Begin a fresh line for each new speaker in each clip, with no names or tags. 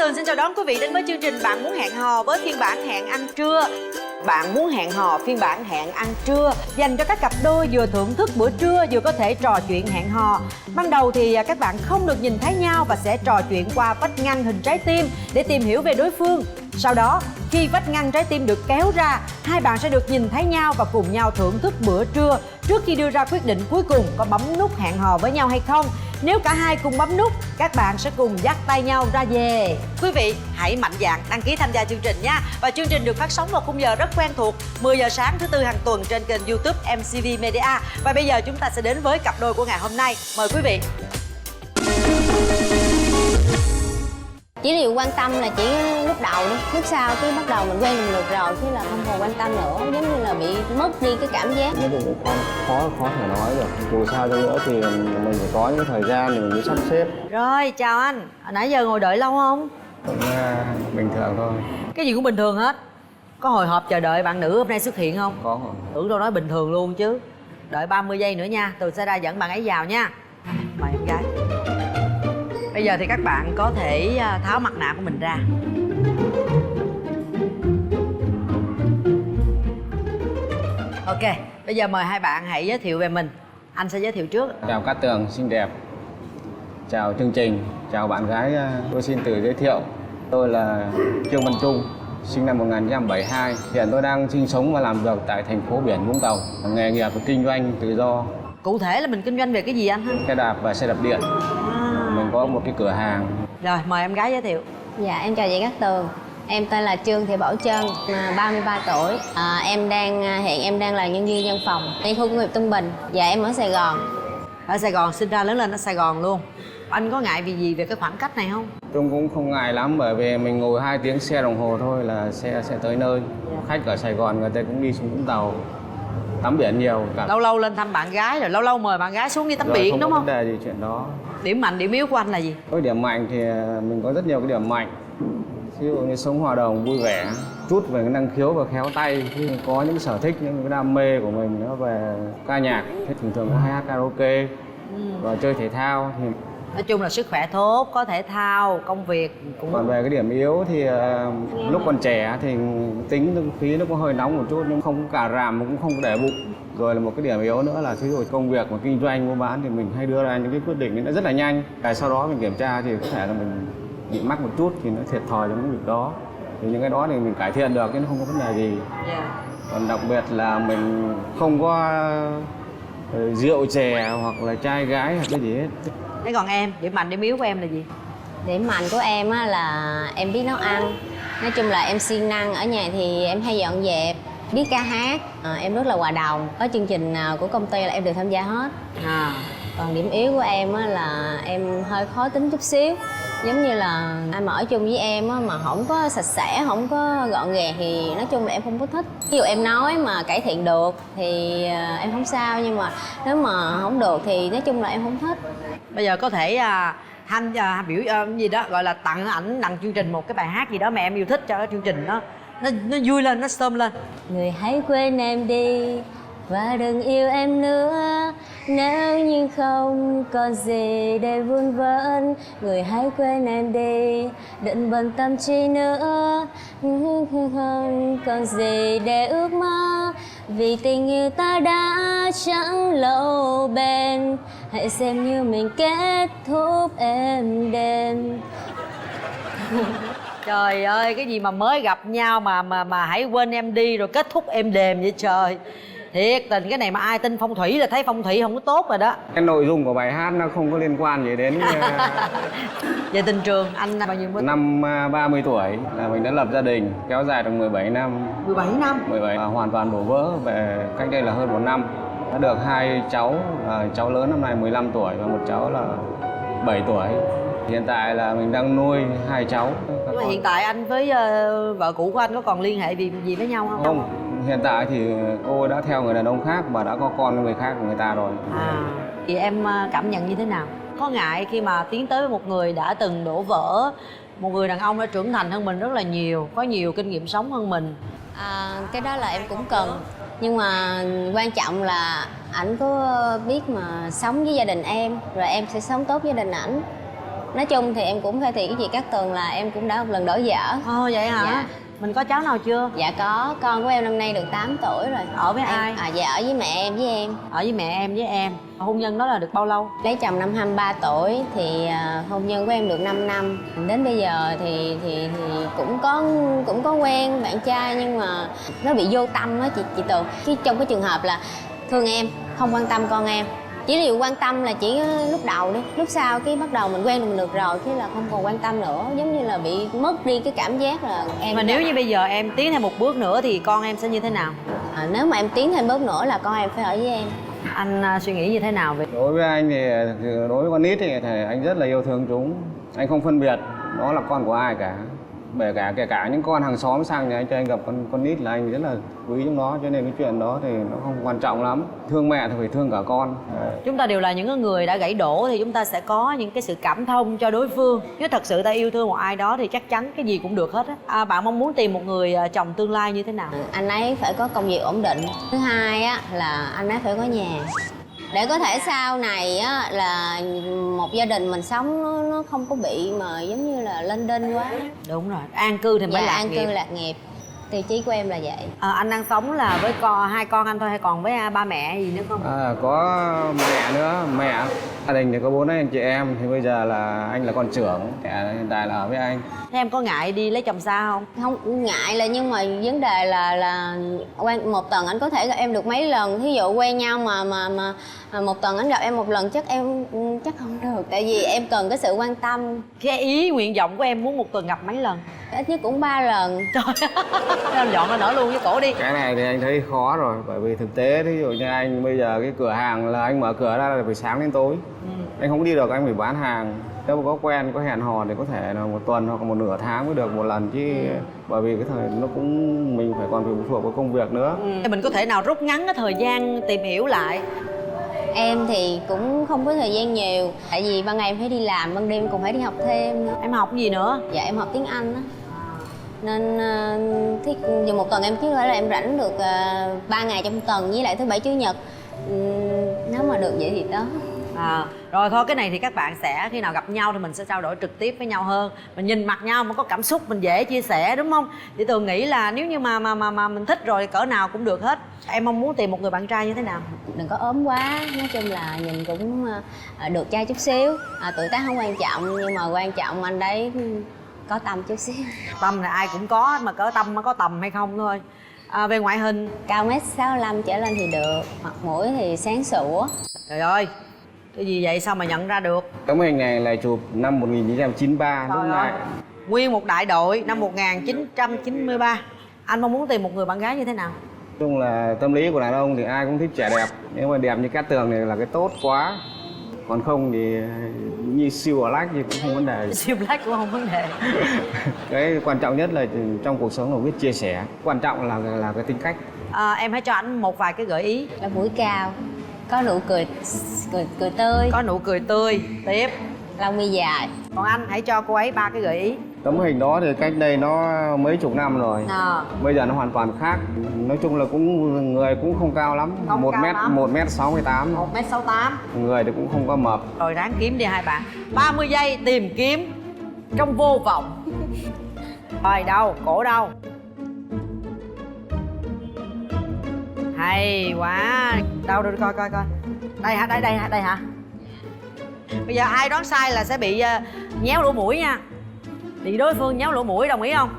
Tường xin chào đón quý vị đến với chương trình Bạn Muốn Hẹn Hò với phiên bản hẹn ăn trưa. Bạn Muốn Hẹn Hò phiên bản hẹn ăn trưa dành cho các cặp đôi vừa thưởng thức bữa trưa vừa có thể trò chuyện hẹn hò. Ban đầu thì các bạn không được nhìn thấy nhau và sẽ trò chuyện qua vách ngăn hình trái tim để tìm hiểu về đối phương. Sau đó, khi vách ngăn trái tim được kéo ra, hai bạn sẽ được nhìn thấy nhau và cùng nhau thưởng thức bữa trưa trước khi đưa ra quyết định cuối cùng có bấm nút hẹn hò với nhau hay không. Nếu cả hai cùng bấm nút, các bạn sẽ cùng dắt tay nhau ra về. Quý vị hãy mạnh dạn đăng ký tham gia chương trình nha. Và chương trình được phát sóng vào khung giờ rất quen thuộc 10 giờ sáng thứ Tư hàng tuần trên kênh YouTube MCV Media. Và bây giờ chúng ta sẽ đến với cặp đôi của ngày hôm nay. Mời quý vị.
Chỉ điều quan tâm là chỉ lúc đầu đi, lúc sau cứ bắt đầu mình quen được rồi chứ là không còn quan tâm nữa, giống như là bị mất đi cái cảm giác.
Nói chung cũng khó thể nói được. Dù sao đi nữa thì mình phải có những thời gian để mình mới sắp xếp.
Rồi, chào anh. Hồi nãy giờ ngồi đợi lâu không?
Cũng bình thường thôi.
Cái gì cũng bình thường hết. Có hồi hộp chờ đợi bạn nữ hôm nay xuất hiện không?
Có.
Tưởng đâu nói bình thường luôn chứ. Đợi 30 giây nữa nha, Tường sẽ ra dẫn bạn ấy vào nha. Mời em gái. Bây giờ thì các bạn có thể tháo mặt nạ của mình ra. Ok, bây giờ mời hai bạn hãy giới thiệu về mình. Anh sẽ giới thiệu trước.
Chào Cát Tường xinh đẹp. Chào chương trình. Chào bạn gái. Tôi xin tự giới thiệu. Tôi là Trương Văn Trung, sinh năm 1972. Hiện tôi đang sinh sống và làm việc tại thành phố biển Vũng Tàu. Nghề nghiệp và kinh doanh tự do.
Cụ thể là mình kinh doanh về cái gì anh ha?
Xe đạp và xe đạp điện. Mình có một cái cửa hàng.
Rồi, mời em gái giới thiệu.
Dạ, em chào chị Cát Tường. Em tên là Trương Thị Bảo Trân, 33 tuổi. Hiện em đang là nhân viên văn phòng tại khu công nghiệp Tân Bình. Dạ, em ở Sài Gòn.
Ở Sài Gòn, sinh ra lớn lên ở Sài Gòn luôn. Anh có ngại vì gì về cái khoảng cách này không?
Tôi cũng không ngại lắm bởi vì mình ngồi 2 tiếng xe đồng hồ thôi là xe sẽ tới nơi. Khách ở Sài Gòn người ta cũng đi xuống Vũng Tàu tắm biển nhiều cả.
Lâu lâu lên thăm bạn gái rồi lâu lâu mời bạn gái xuống đi tắm biển đúng không?
Không có vấn đề gì chuyện đó.
Điểm mạnh, điểm yếu của anh là gì?
Cái điểm mạnh thì mình có rất nhiều cái điểm mạnh. Ví dụ như sống hòa đồng, vui vẻ, chút về cái năng khiếu và khéo tay. Khi có những sở thích, những cái đam mê của mình nó về ca nhạc, thì thường có hay hát karaoke và chơi thể thao. Thì
nói chung là sức khỏe tốt, có thể thao, công việc cũng...
Còn về cái điểm yếu thì lúc còn trẻ thì tính khí nó có hơi nóng một chút nhưng không cà ràm mà cũng không có để bụng. Rồi là một cái điểm yếu nữa là thí dụ công việc mà kinh doanh mua bán thì mình hay đưa ra những cái quyết định nó rất là nhanh. Sau đó mình kiểm tra thì có thể là mình bị mắc một chút thì nó thiệt thòi trong cái việc đó. Thì những cái đó thì mình cải thiện được chứ nó không có vấn đề gì. Còn đặc biệt là mình không có rượu chè hoặc là trai gái hoặc cái gì hết.
Thế còn em, điểm mạnh điểm yếu của em là gì?
Điểm mạnh của em á là em biết nấu ăn. Nói chung là em siêng năng, ở nhà thì em hay dọn dẹp, biết ca hát. Em rất là hòa đồng, có chương trình nào của công ty là em đều tham gia hết. Còn điểm yếu của em á là em hơi khó tính chút xíu. Giống như là anh mà ở chung với em á, mà không có sạch sẽ, không có gọn gàng thì nói chung là em không có thích. Ví dụ em nói mà cải thiện được thì em không sao, nhưng mà nếu mà không được thì nói chung là em không thích.
Bây giờ có thể biểu gì đó gọi là tặng ảnh đăng chương trình một cái bài hát gì đó mà em yêu thích cho cái chương trình đó nó vui lên, nó xôm lên.
Người hãy quên em đi và đừng yêu em nữa, nếu như không còn gì để vun vén. Người hãy quên em đi, đừng bận tâm chi nữa, không còn gì để ước mơ. Vì tình yêu ta đã chẳng lâu bền, hãy xem như mình kết thúc êm đềm.
Trời ơi, cái gì mà mới gặp nhau mà hãy quên em đi rồi kết thúc êm đềm vậy trời. Thiệt tình, cái này mà ai tin phong thủy là thấy phong thủy không có tốt rồi đó.
Cái nội dung của bài hát nó không có liên quan gì đến
về tình trường, anh bao nhiêu?
Năm 30 tuổi là mình đã lập gia đình, kéo dài được 17 năm.
17 năm?
17, hoàn toàn đổ vỡ về cách đây là hơn 1 năm. Đã được 2 cháu, cháu lớn năm nay 15 tuổi và một cháu là 7 tuổi. Hiện tại là mình đang nuôi 2 cháu.
Nhưng mà hiện tại anh với vợ cũ của anh có còn liên hệ gì với nhau không?
Không, hiện tại thì cô đã theo người đàn ông khác và đã có con với người khác của người ta rồi.
Thì em cảm nhận như thế nào? Có ngại khi mà tiến tới với một người đã từng đổ vỡ, một người đàn ông đã trưởng thành hơn mình rất là nhiều, có nhiều kinh nghiệm sống hơn mình?
Cái đó là em cũng cần. Nhưng mà quan trọng là ảnh có biết mà sống với gia đình em, rồi em sẽ sống tốt với gia đình ảnh. Nói chung thì em cũng khai thị cái chị Cát Tường là em cũng đã một lần đổi vợ.
Ồ vậy hả?
Dạ.
Mình có cháu nào chưa?
Dạ có, con của em năm nay được 8 tuổi rồi.
Ở với ai?
Dạ ở với mẹ em với em.
Ở với mẹ em với em. Hôn nhân đó là được bao lâu?
Lấy chồng năm 23 tuổi thì hôn nhân của em được 5 năm. Đến bây giờ thì cũng có quen bạn trai nhưng mà nó bị vô tâm á chị Tường. Trong cái trường hợp là thương em, không quan tâm con em. Chỉ điều quan tâm là chỉ lúc đầu đi, lúc sau cái bắt đầu mình quen được mình được rồi cái là không còn quan tâm nữa, giống như là bị mất đi cái cảm giác là em.
Mà nếu như bây giờ em tiến thêm một bước nữa thì con em sẽ như thế nào?
Nếu mà em tiến thêm bước nữa là con em phải ở với em.
Anh suy nghĩ như thế nào về?
Đối với anh thì đối với con nít thì anh rất là yêu thương chúng. Anh không phân biệt nó là con của ai cả. Kể cả những con hàng xóm sang nhà anh cho anh gặp con nít là anh rất là quý chúng nó, cho nên cái chuyện đó thì nó không quan trọng lắm. Thương mẹ thì phải thương cả con.
Chúng ta đều là những người đã gãy đổ thì chúng ta sẽ có những cái sự cảm thông cho đối phương. Nếu thật sự ta yêu thương một ai đó thì chắc chắn cái gì cũng được hết á. Bạn mong muốn tìm một người chồng tương lai như thế nào?
Anh ấy phải có công việc ổn định. Thứ hai á là anh ấy phải có nhà. Để có thể sau này á là một gia đình mình sống nó không có bị mà giống như là lênh đênh quá.
Đúng rồi, an cư thì mới
Dạ,
lạc
an
nghiệp.
cư lạc nghiệp. Tiêu chí của em là vậy.
Anh đang sống là với hai con anh thôi hay còn với ba mẹ gì nữa không?
Có mẹ nữa, mẹ. Gia đình thì có 4 anh chị em, thì bây giờ là anh là con trưởng, hiện tại là ở với anh.
Thế em có ngại đi lấy chồng xa không?
Không ngại là nhưng mà vấn đề là quen một tuần anh có thể gặp em được mấy lần. Thí dụ quen nhau mà một tuần anh gặp em một lần chắc không được. Tại vì em cần cái sự quan tâm.
Cái ý nguyện vọng của em muốn một tuần gặp mấy lần?
Ít nhất cũng 3 lần.
Trời ơi, dọn ra nở luôn với cổ đi.
Cái này thì anh thấy khó rồi, bởi vì thực tế thí dụ như anh bây giờ cái cửa hàng là anh mở cửa ra là phải sáng đến tối. Anh không đi được, anh phải bán hàng. Nếu mà có quen, có hẹn hò thì có thể là một tuần hoặc một nửa tháng mới được một lần chứ. Bởi vì cái thời nó cũng mình phải còn phải phụ thuộc vào công việc nữa.
Mình có thể nào rút ngắn cái thời gian tìm hiểu lại?
Em thì cũng không có thời gian nhiều. Tại vì ban ngày em phải đi làm, ban đêm em còn phải đi học thêm nữa.
Em học gì nữa?
Dạ em học tiếng Anh á. Nên giờ một tuần em chứ phải là em rảnh được 3 ngày trong tuần với lại thứ bảy chủ nhật. Nếu mà được vậy thì đó.
Rồi thôi cái này thì các bạn sẽ khi nào gặp nhau thì mình sẽ trao đổi trực tiếp với nhau hơn. Mình nhìn mặt nhau mà có cảm xúc mình dễ chia sẻ đúng không? Thì Tường nghĩ là nếu như mà mình thích rồi cỡ nào cũng được hết. Em mong muốn tìm một người bạn trai như thế nào?
Đừng có ốm quá, nói chung là nhìn cũng được trai chút xíu. Tuổi tác không quan trọng nhưng mà quan trọng anh đấy có tâm chút xíu.
Tâm là ai cũng có mà cỡ tâm nó có tầm hay không thôi. Về ngoại hình
Cao 1m65 trở lên thì được. Mặt mũi thì sáng sủa.
trời ơi, cái gì vậy sao mà nhận ra được?
Tấm hình này là chụp năm 1993 lúc này.
Nguyên một đại đội năm 1993. Anh mong muốn tìm một người bạn gái như thế nào?
Nói chung là tâm lý của đàn ông thì ai cũng thích trẻ đẹp. Nếu mà đẹp như Cát Tường thì là cái tốt quá. Còn không thì như siêu ở lách thì cũng không vấn đề.
Siêu black cũng không vấn đề.
Cái quan trọng nhất là trong cuộc sống là biết chia sẻ. Quan trọng là cái tính cách.
Em hãy cho anh một vài cái gợi ý.
Là mũi cao, có nụ cười tươi,
Có nụ cười tươi. Tiếp.
lông mi dài.
Còn anh hãy cho cô ấy 3 cái gợi ý.
Tấm hình đó thì cách đây nó mấy chục năm rồi. Bây giờ nó hoàn toàn khác. Nói chung là cũng người cũng không cao lắm.
Không cao lắm.
1m68.
1m68.
Người thì cũng không có mập.
Rồi ráng kiếm đi hai bạn. 30 giây tìm kiếm trong vô vọng. Rồi đâu, cổ đâu? Hay quá. Đâu coi coi. Đây hả, đây hả? Bây giờ ai đoán sai là sẽ bị nhéo lỗ mũi nha. Bị đối phương nhéo lỗ mũi, đồng ý không?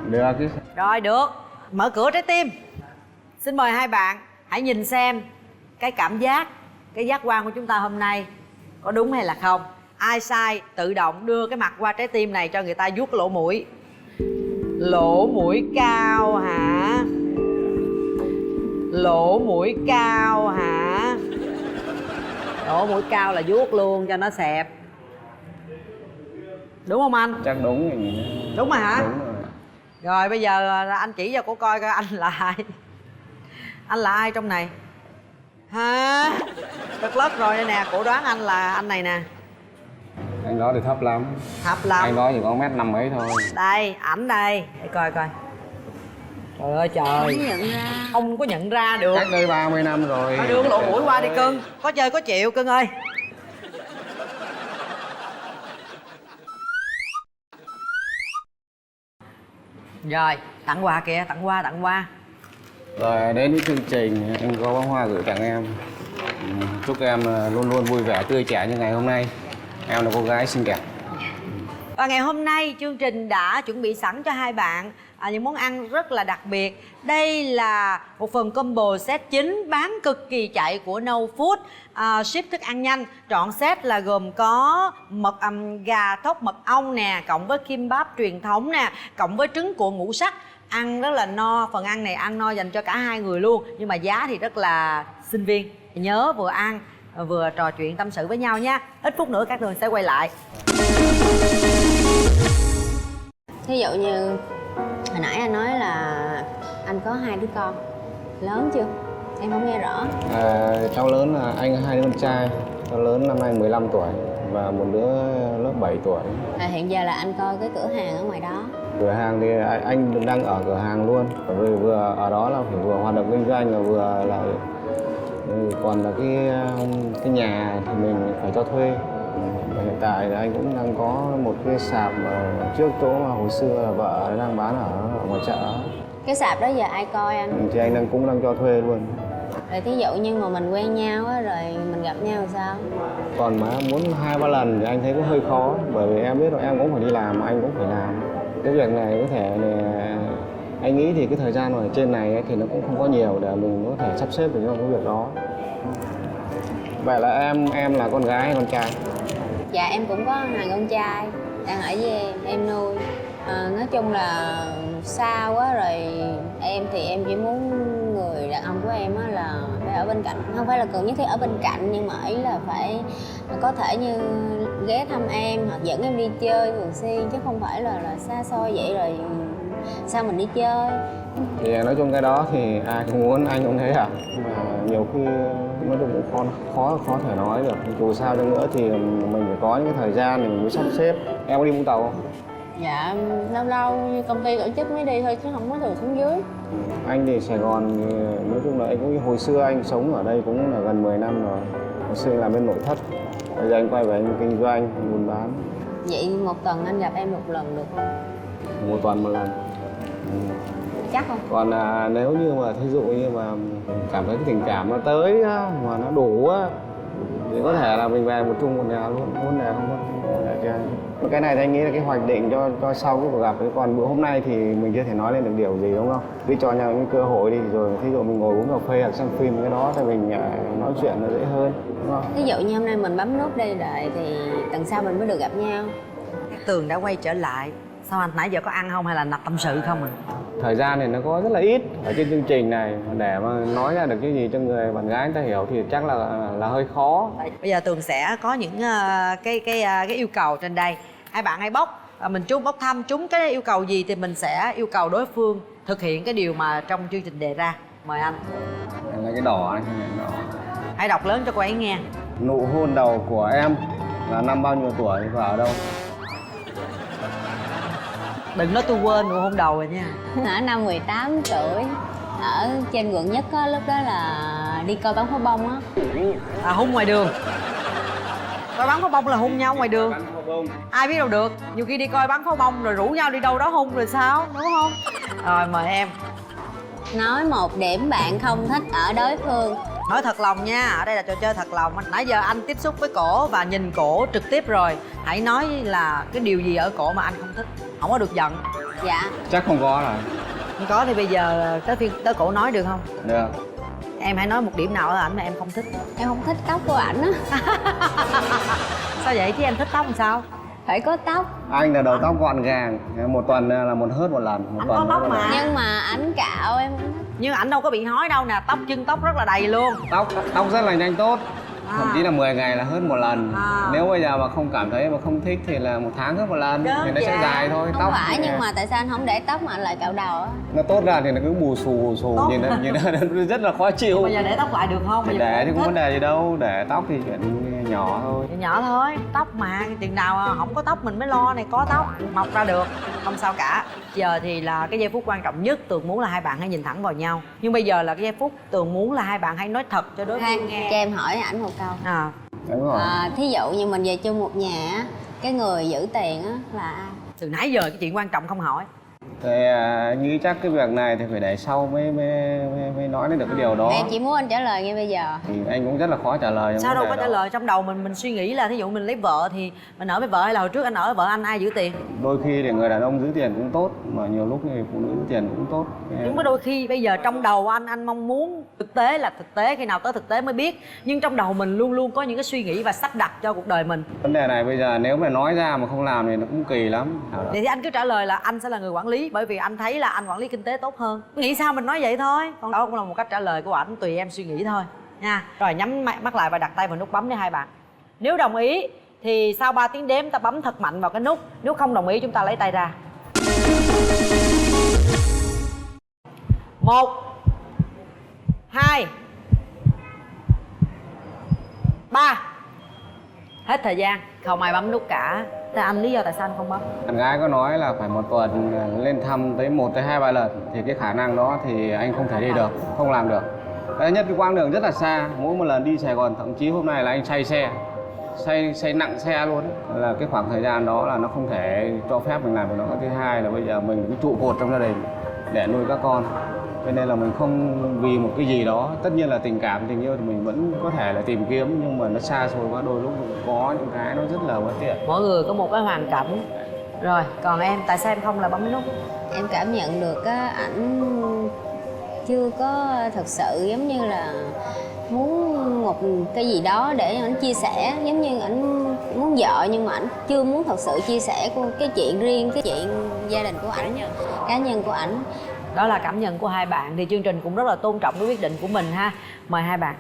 Được chứ.
Rồi được. Mở cửa trái tim. Xin mời hai bạn hãy nhìn xem cái cảm giác, cái giác quan của chúng ta hôm nay có đúng hay là không. Ai sai tự động đưa cái mặt qua trái tim này cho người ta vuốt cái lỗ mũi. Lỗ mũi cao hả? Lỗ mũi cao hả? Lỗ mũi cao là vuốt luôn cho nó xẹp. Đúng không anh?
Chắc đúng rồi.
Đúng rồi hả?
Đúng rồi.
Rồi bây giờ anh chỉ cho cô coi coi anh là ai. Anh là ai trong này? Hả? Rất lất rồi đây nè, cổ đoán anh là anh này nè.
Anh đó thì thấp lắm.
Thấp lắm.
Anh đó chỉ có 1m5 mấy thôi.
Đây, ảnh đây. Để coi coi. Trời ơi trời.
Không nhận ra.
Không có nhận ra được.
Cách đây 30 năm rồi.
Thôi đưa cái lỗ mũi qua đi cưng. Có chơi có chịu cưng ơi. Rồi, tặng quà kìa, tặng quà.
Rồi đến với chương trình em có bó hoa gửi tặng em. Chúc em luôn luôn vui vẻ tươi trẻ như ngày hôm nay. Em là cô gái xinh đẹp.
Và ngày hôm nay chương trình đã chuẩn bị sẵn cho hai bạn những món ăn rất là đặc biệt. Đây là một phần combo set chính bán cực kỳ chạy của No Food, ship thức ăn nhanh. Trọn set là gồm có mật gà thóc mật ong nè, cộng với kimbap truyền thống nè, cộng với trứng cuộn ngũ sắc. Ăn rất là no, phần ăn này ăn no dành cho cả hai người luôn. Nhưng mà giá thì rất là sinh viên. Nhớ vừa ăn vừa trò chuyện tâm sự với nhau nha. Ít phút nữa các đường sẽ quay lại.
Thí dụ như hồi nãy anh nói là anh có 2 đứa con, lớn chưa? Em không nghe rõ.
Cháu lớn là anh 2 đứa con trai. Cháu lớn năm nay 15 tuổi và một đứa lớp 7 tuổi.
Hiện giờ là anh coi cái cửa hàng ở ngoài đó.
Cửa hàng thì anh đang ở cửa hàng luôn. Vì vừa ở đó là phải vừa hoạt động kinh doanh và vừa là còn là cái nhà thì mình phải cho thuê. Và hiện tại thì anh cũng đang có một cái sạp trước chỗ mà hồi xưa là vợ đang bán ở ngoài chợ.
Cái sạp đó giờ ai coi anh?
Thì anh cũng đang cho thuê luôn.
Rồi thí dụ như mà mình quen nhau á, rồi mình gặp nhau thì sao?
Còn mà muốn 2-3 lần thì anh thấy cũng hơi khó. Bởi vì em biết rồi, em cũng phải đi làm, anh cũng phải làm. Cái việc này có thể là anh nghĩ thì cái thời gian ở trên này thì nó cũng không có nhiều để mình có thể sắp xếp được trong cái việc đó. Vậy là em là con gái hay con trai?
Dạ em cũng có 2 con trai đang ở với em nuôi. Nói chung là xa quá rồi, em thì em chỉ muốn người đàn ông của em á là phải ở bên cạnh, không phải là cần nhất thiết ở bên cạnh, nhưng mà ý là phải có thể như ghé thăm em hoặc dẫn em đi chơi thường xuyên, chứ không phải là xa xôi vậy rồi sao mình đi chơi.
Thì nói chung cái đó thì ai cũng muốn, anh cũng thế à. Mà nhiều khi nói chung cũng khó thể nói được. Dù sao chăng nữa thì mình phải có những cái thời gian thì mình mới sắp xếp. Em có đi Vũng Tàu không?
Dạ lâu lâu như công ty tổ chức mới đi thôi chứ không có thường xuống dưới.
Anh thì Sài Gòn thì nói chung là anh cũng hồi xưa anh sống ở đây cũng là gần 10 năm rồi. Hồi xưa anh làm bên nội thất. Bây giờ anh quay về anh kinh doanh, anh buôn bán.
Vậy một tuần anh gặp em 1 lần được không?
Một tuần một lần.
Chắc không?
Còn nếu như mà thí dụ như mà cảm thấy cái tình cảm nó tới á, mà nó đủ á, thì có thể là mình về một chung một nhà luôn, muốn là không có vấn đề cho anh. Cái này thì anh nghĩ là cái hoạch định cho sau cái cuộc gặp. Còn bữa hôm nay thì mình chưa thể nói lên được điều gì, đúng không? Cứ cho nhau những cơ hội đi, rồi thí dụ mình ngồi uống cà phê hoặc xem phim cái đó thì mình nói chuyện nó dễ hơn, đúng không?
Ví dụ như hôm nay mình bấm nút đây đợi thì tuần sau mình mới được gặp nhau.
Tường đã quay trở lại. Sao anh nãy giờ có ăn không hay là nạp tâm sự không à?
Thời gian thì nó có rất là ít ở trên chương trình này, để mà nói ra được cái gì cho người bạn gái người ta hiểu thì chắc là hơi khó.
Bây giờ Tường sẽ có những cái yêu cầu trên đây. Hai bạn hãy bóc, mình bóc thăm trúng cái yêu cầu gì thì mình sẽ yêu cầu đối phương thực hiện cái điều mà trong chương trình đề ra. Mời anh.
Là cái đỏ này, cái đỏ.
Hãy đọc lớn cho cô ấy nghe.
Nụ hôn đầu của em là năm bao nhiêu tuổi và ở đâu?
Đừng nói tôi quên nụ hôn đầu rồi nha.
Ở năm 18 tuổi, ở trên quận Nhất á, lúc đó là đi coi bắn pháo bông á.
Hôn ngoài đường. Coi bắn pháo bông là hôn nhau ngoài đường. Ai biết đâu được, nhiều khi đi coi bắn pháo bông rồi rủ nhau đi đâu đó hôn rồi sao, đúng không? Rồi mời em.
Nói một điểm bạn không thích ở đối phương.
Nói thật lòng nha, ở đây là trò chơi thật lòng. Nãy giờ anh tiếp xúc với cổ và nhìn cổ trực tiếp rồi. Hãy nói là cái điều gì ở cổ mà anh không thích. Không có được giận.
Dạ.
Chắc không có rồi.
Không có thì bây giờ tới cổ nói được không?
Được.
Em hãy nói một điểm nào ở ảnh mà em không thích.
Em không thích tóc của ảnh á.
Sao vậy chứ em thích tóc làm sao?
Phải có tóc.
Anh là đầu tóc gọn gàng, một tuần là một hớt một lần.
Anh có tóc mà.
Nhưng mà ảnh cạo em không thích.
Nhưng ảnh đâu có bị hói đâu nè, chân tóc rất là đầy luôn.
Tóc rất là nhanh tốt. Thậm chí là 10 ngày là hớt một lần. Nếu bây giờ mà không cảm thấy mà không thích thì là 1 tháng hớt một lần. Thì nó sẽ dài thôi.
Không phải, nhưng mà tại sao anh không để tóc mà anh lại cạo đầu á?
Nó tốt ra thì nó cứ bù xù nhìn nó rất là khó chịu.
Bây giờ để tóc lại được không? Bây giờ
để thì không vấn đề gì đâu, để tóc thì chuyện nhỏ thôi.
Nhỏ thôi, tóc mà chừng nào không có tóc mình mới lo, này có tóc mọc ra được, không sao cả. Giờ thì là cái giây phút quan trọng nhất, Tường muốn là hai bạn hãy nhìn thẳng vào nhau. Nhưng bây giờ là cái giây phút Tường muốn là hai bạn hãy nói thật cho đối phương nghe.
Cho em hỏi ảnh một câu.
Đúng rồi.
Thí dụ như mình về chung một nhà á, cái người giữ tiền á là ai?
Từ nãy giờ cái chuyện quan trọng không hỏi.
Thì anh nghĩ chắc cái việc này thì phải để sau mới nói đến được cái điều đó.
Em chỉ muốn anh trả lời ngay bây giờ.
Thì anh cũng rất là khó trả lời.
Sao đâu có trả lời, trong đầu mình suy nghĩ là thí dụ mình lấy vợ thì mình ở với vợ, hay là hồi trước anh ở với vợ anh ai giữ tiền?
Đôi khi thì người đàn ông giữ tiền cũng tốt, mà nhiều lúc thì phụ nữ giữ tiền cũng tốt.
Nhưng mà đôi khi bây giờ trong đầu anh mong muốn thực tế là thực tế, khi nào tới thực tế mới biết. Nhưng trong đầu mình luôn luôn có những cái suy nghĩ và sắp đặt cho cuộc đời mình.
Vấn đề này bây giờ nếu mà nói ra mà không làm thì nó cũng kỳ lắm.
Thì anh cứ trả lời là anh sẽ là người quản lý, bởi vì anh thấy là anh quản lý kinh tế tốt hơn. Nghĩ sao mình nói vậy thôi, còn đó cũng là một cách trả lời của ảnh, tùy em suy nghĩ thôi nha. Rồi nhắm mắt lại và đặt tay vào nút bấm đi hai bạn. Nếu đồng ý thì sau 3 tiếng đếm ta bấm thật mạnh vào cái nút. Nếu không đồng ý chúng ta lấy tay ra. 1 2 3. Hết thời gian, không ai bấm nút cả. Thế anh lý do tại sao anh không bấm?
Bạn gái có nói là phải một tuần lên thăm tới 1 tới 2 3 lần, thì cái khả năng đó thì anh không thể đi được, không làm được. Thứ nhất, cái quãng đường rất là xa, mỗi một lần đi Sài Gòn, thậm chí hôm nay là anh say xe, say nặng xe luôn ấy. Là cái khoảng thời gian đó là nó không thể cho phép mình làm được nó. Thứ hai là bây giờ mình cái trụ cột trong gia đình để nuôi các con, cho nên là mình không vì một cái gì đó, tất nhiên là tình cảm tình yêu thì mình vẫn có thể là tìm kiếm, nhưng mà nó xa xôi quá, đôi lúc có những cái nó rất là bất tiện.
Mỗi người có một cái hoàn cảnh. Rồi còn em, tại sao em không là bấm nút?
Em cảm nhận được á, ảnh chưa có thật sự giống như là muốn một cái gì đó để ảnh chia sẻ, giống như ảnh muốn vợ nhưng mà ảnh chưa muốn thật sự chia sẻ cái chuyện riêng, cái chuyện gia đình của ảnh, cá nhân của ảnh.
Đó là cảm nhận của hai bạn, thì chương trình cũng rất là tôn trọng cái quyết định của mình ha. Mời hai bạn.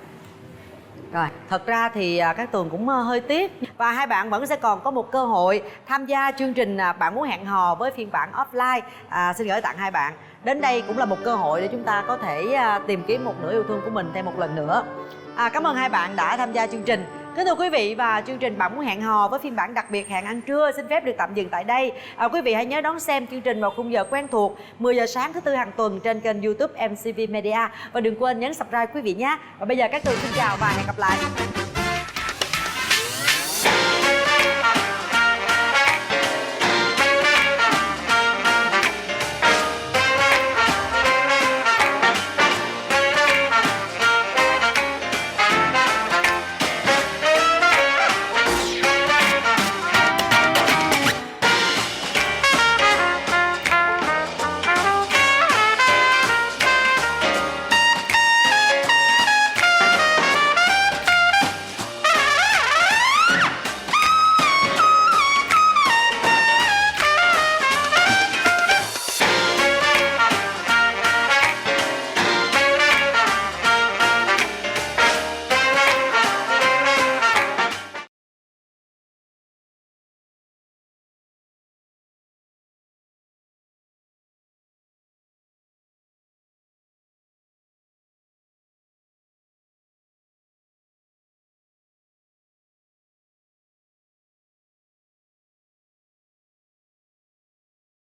Rồi, thật ra thì các Tường cũng hơi tiếc, và hai bạn vẫn sẽ còn có một cơ hội tham gia chương trình Bạn Muốn Hẹn Hò với phiên bản offline. Xin gửi tặng hai bạn. Đến đây cũng là một cơ hội để chúng ta có thể tìm kiếm một nửa yêu thương của mình thêm một lần nữa. Cảm ơn hai bạn đã tham gia chương trình. Kính thưa quý vị, và chương trình Bạn Muốn Hẹn Hò với phiên bản đặc biệt Hẹn Ăn Trưa xin phép được tạm dừng tại đây. Quý vị hãy nhớ đón xem chương trình vào khung giờ quen thuộc 10 giờ sáng thứ Tư hàng tuần trên kênh YouTube MCV Media. Và đừng quên nhấn subscribe quý vị nhé. Và bây giờ các Tường xin chào và hẹn gặp lại.